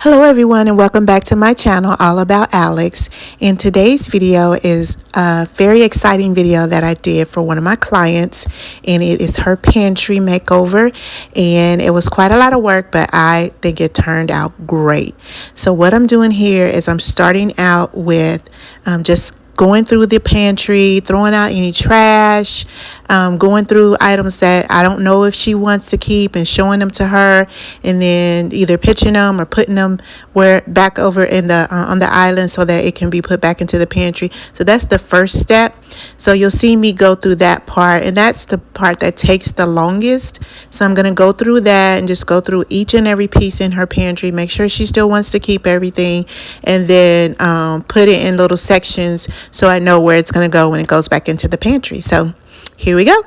Hello everyone and welcome back to my channel All About Alex. And today's video is a very exciting video that I did for one of my clients, and it is her pantry makeover, and it was quite a lot of work, but I think it turned out great. So what I'm doing here is I'm starting out with just going through the pantry, throwing out any trash, going through items that I don't know if she wants to keep and showing them to her, and then either pitching them or putting them back over in the on the island so that it can be put back into the pantry. So that's the first step. So you'll see me go through that part, and that's the part that takes the longest. So I'm going to go through that and just go through each and every piece in her pantry, make sure she still wants to keep everything, and then put it in little sections so I know where it's going to go when it goes back into the pantry. So here we go.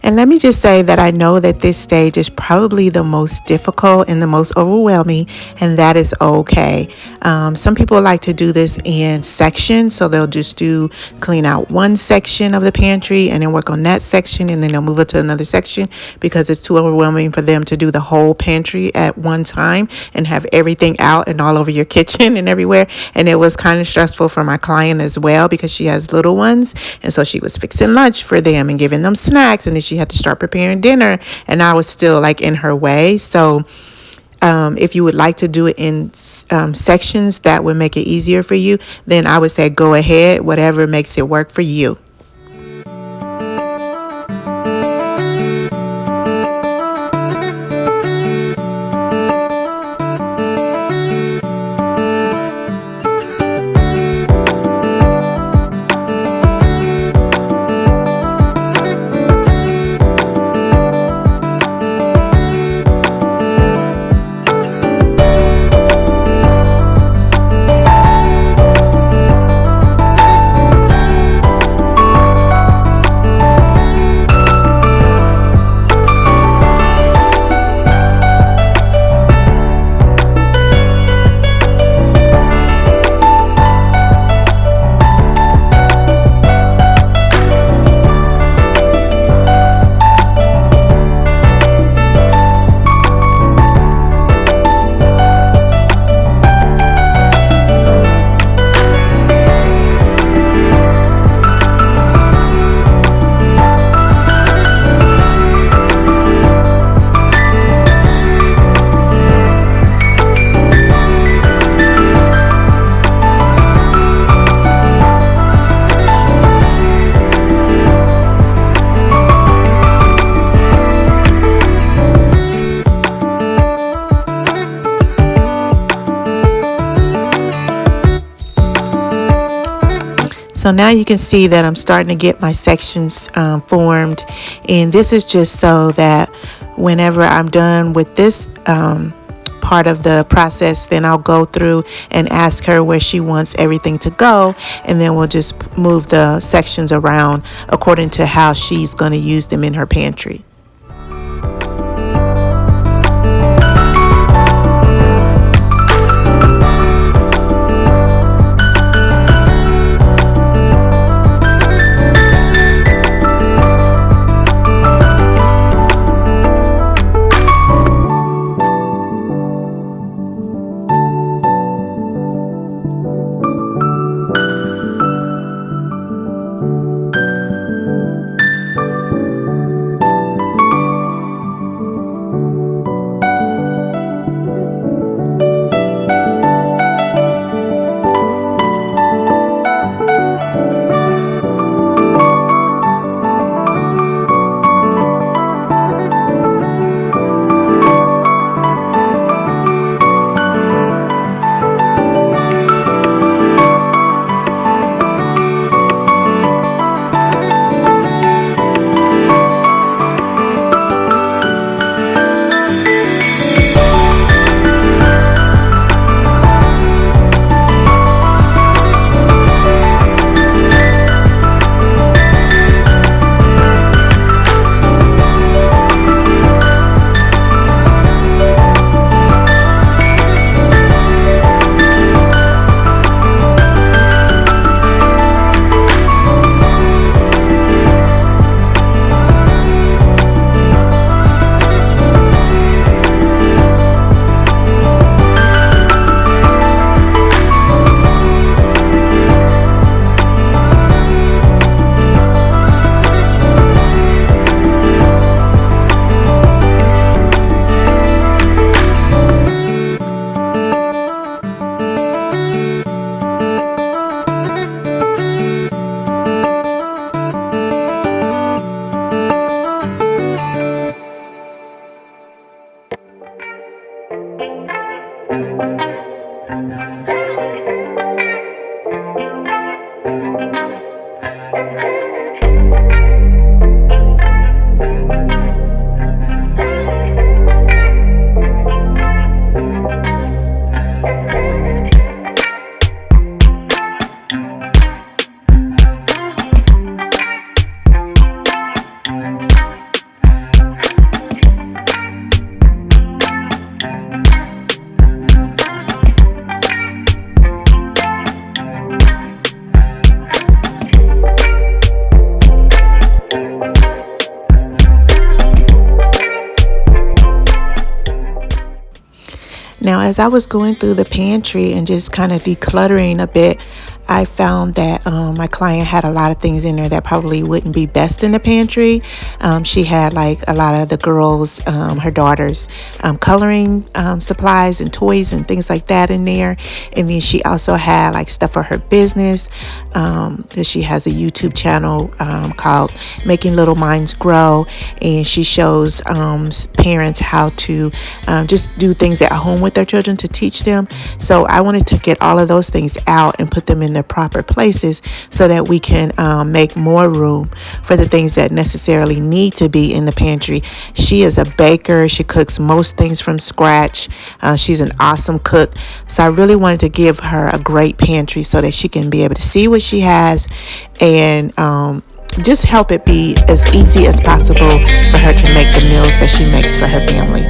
And let me just say that I know that this stage is probably the most difficult and the most overwhelming, and that is okay. Some people like to do this in sections, so they'll just clean out one section of the pantry and then work on that section, and then they'll move it to another section because it's too overwhelming for them to do the whole pantry at one time and have everything out and all over your kitchen and everywhere. And it was kind of stressful for my client as well because she has little ones, and so she was fixing lunch for them and giving them snacks, and then she had to start preparing dinner, and I was still like in her way. So if you would like to do it in sections that would make it easier for you, then I would say go ahead, whatever makes it work for you. So now you can see that I'm starting to get my sections formed, and this is just so that whenever I'm done with this part of the process, then I'll go through and ask her where she wants everything to go, and then we'll just move the sections around according to how she's going to use them in her pantry. Now, as I was going through the pantry and just kind of decluttering a bit, I found that my client had a lot of things in there that probably wouldn't be best in the pantry. She had like a lot of the girls, her daughters, coloring supplies and toys and things like that in there. And then she also had like stuff for her business. She has a YouTube channel called Making Little Minds Grow, and she shows parents how to just do things at home with their children to teach them. So I wanted to get all of those things out and put them in their proper places so that we can make more room for the things that necessarily need to be in the pantry. She is a baker. She cooks most things from scratch. She's an awesome cook. So I really wanted to give her a great pantry so that she can be able to see what she has and just help it be as easy as possible for her to make the meals that she makes for her family.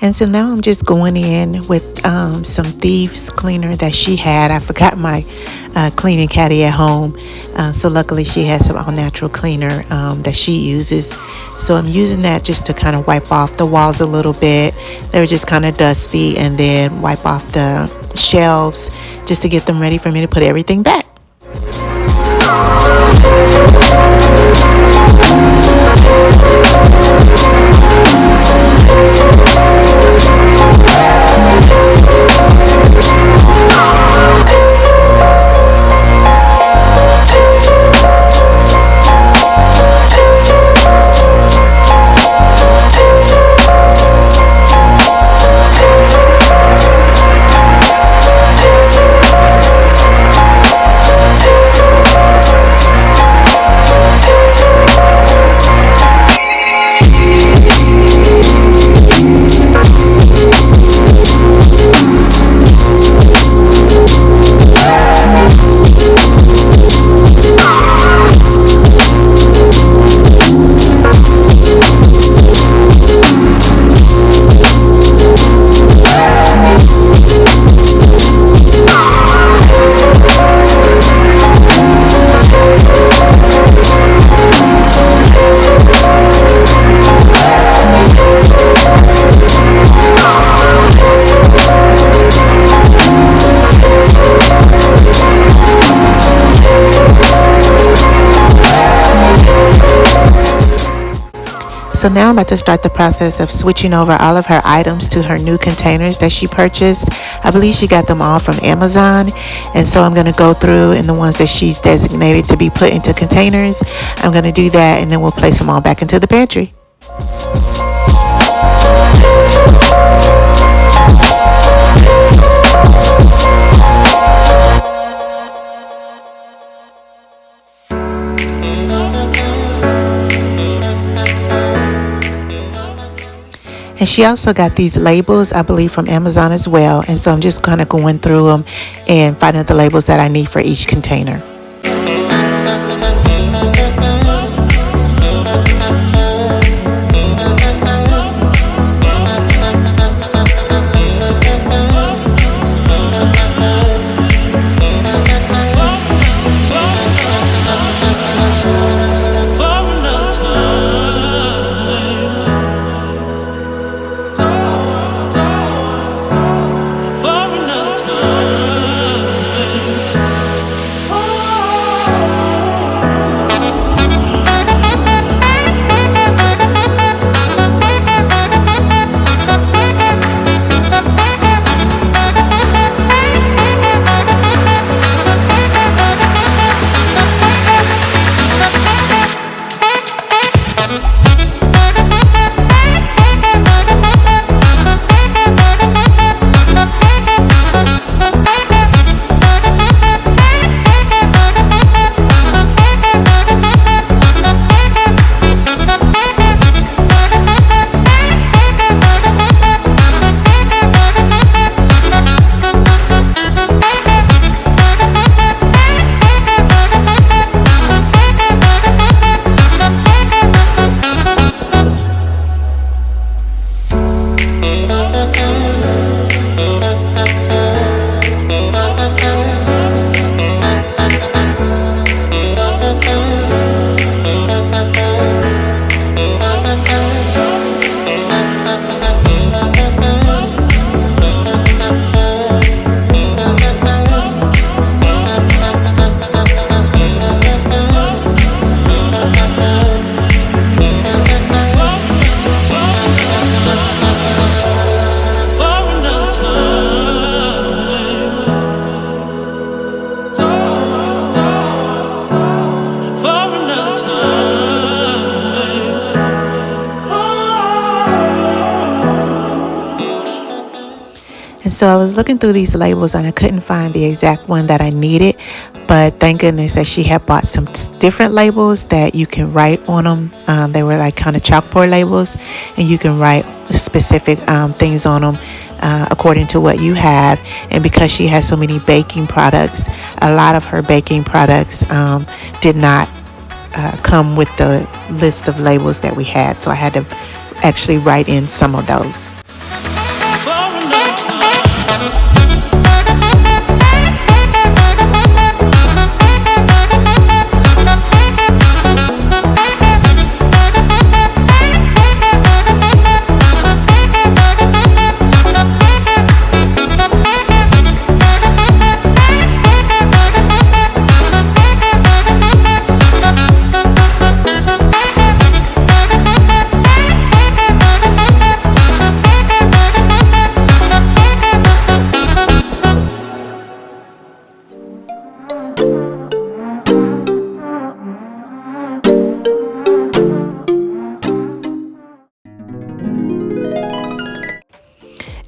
And so now I'm just going in with some Thieves cleaner that she had. I forgot my cleaning caddy at home. So luckily she has some all natural cleaner that she uses. So I'm using that just to kind of wipe off the walls a little bit. They're just kind of dusty, and then wipe off the shelves just to get them ready for me to put everything back. So now I'm about to start the process of switching over all of her items to her new containers that she purchased. I believe she got them all from Amazon. And so I'm going to go through, and the ones that she's designated to be put into containers, I'm going to do that, and then we'll place them all back into the pantry. And she also got these labels, I believe, from Amazon as well. And so I'm just kind of going through them and finding the labels that I need for each container. So I was looking through these labels and I couldn't find the exact one that I needed, but thank goodness that she had bought some different labels that you can write on them. They were like kind of chalkboard labels, and you can write specific things on them according to what you have. And because she has so many baking products, a lot of her baking products did not come with the list of labels that we had. So I had to actually write in some of those.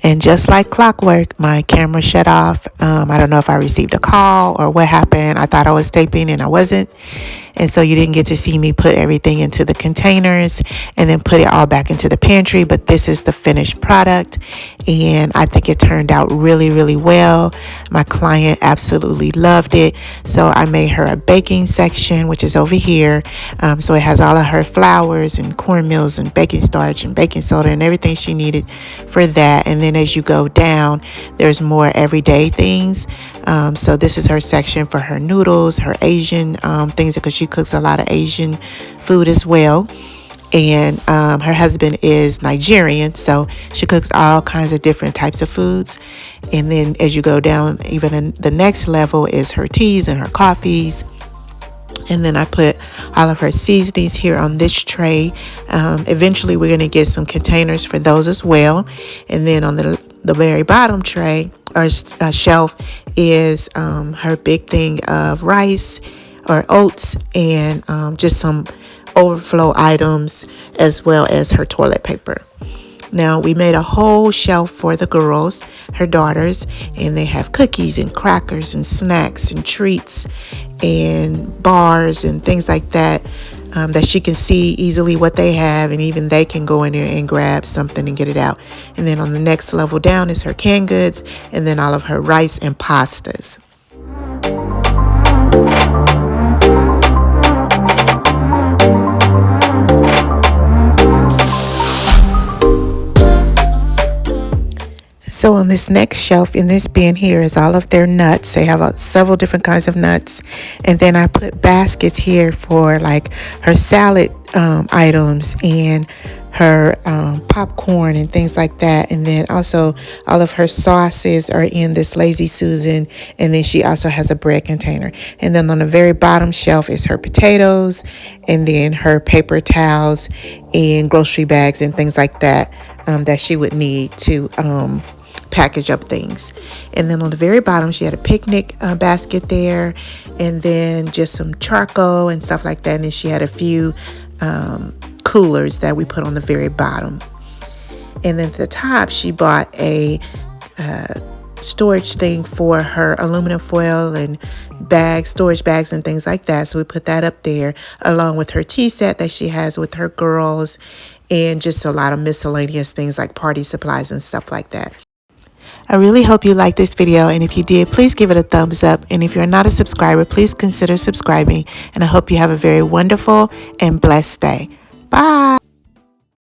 And just like clockwork, my camera shut off. I don't know if I received a call or what happened. I thought I was taping and I wasn't. And so you didn't get to see me put everything into the containers and then put it all back into the pantry. But this is the finished product. And I think it turned out really, really well. My client absolutely loved it. So I made her a baking section, which is over here. So it has all of her flours and cornmeals and baking starch and baking soda and everything she needed for that. And then as you go down, there's more everyday things. So this is her section for her noodles, her Asian things, because she cooks a lot of Asian food as well. And her husband is Nigerian, so she cooks all kinds of different types of foods. And then as you go down, even in the next level is her teas and her coffees. And then I put all of her seasonings here on this tray. Eventually we're going to get some containers for those as well. And then on the very bottom tray or shelf is her big thing of rice or oats and just some overflow items, as well as her toilet paper. Now we made a whole shelf for the girls, her daughters, and they have cookies and crackers and snacks and treats and bars and things like that, that she can see easily what they have, and even they can go in there and grab something and get it out. And then on the next level down is her canned goods, and then all of her rice and pastas. So on this next shelf in this bin here is all of their nuts. They have several different kinds of nuts. And then I put baskets here for like her salad items and her popcorn and things like that. And then also all of her sauces are in this Lazy Susan. And then she also has a bread container. And then on the very bottom shelf is her potatoes, and then her paper towels and grocery bags and things like that, that she would need to package up things. And then on the very bottom she had a picnic basket there, and then just some charcoal and stuff like that. And then she had a few coolers that we put on the very bottom. And then at the top she bought a storage thing for her aluminum foil and storage bags and things like that. So we put that up there along with her tea set that she has with her girls, and just a lot of miscellaneous things like party supplies and stuff like that. I really hope you liked this video, and if you did, please give it a thumbs up. And if you're not a subscriber, please consider subscribing. And I hope you have a very wonderful and blessed day. Bye.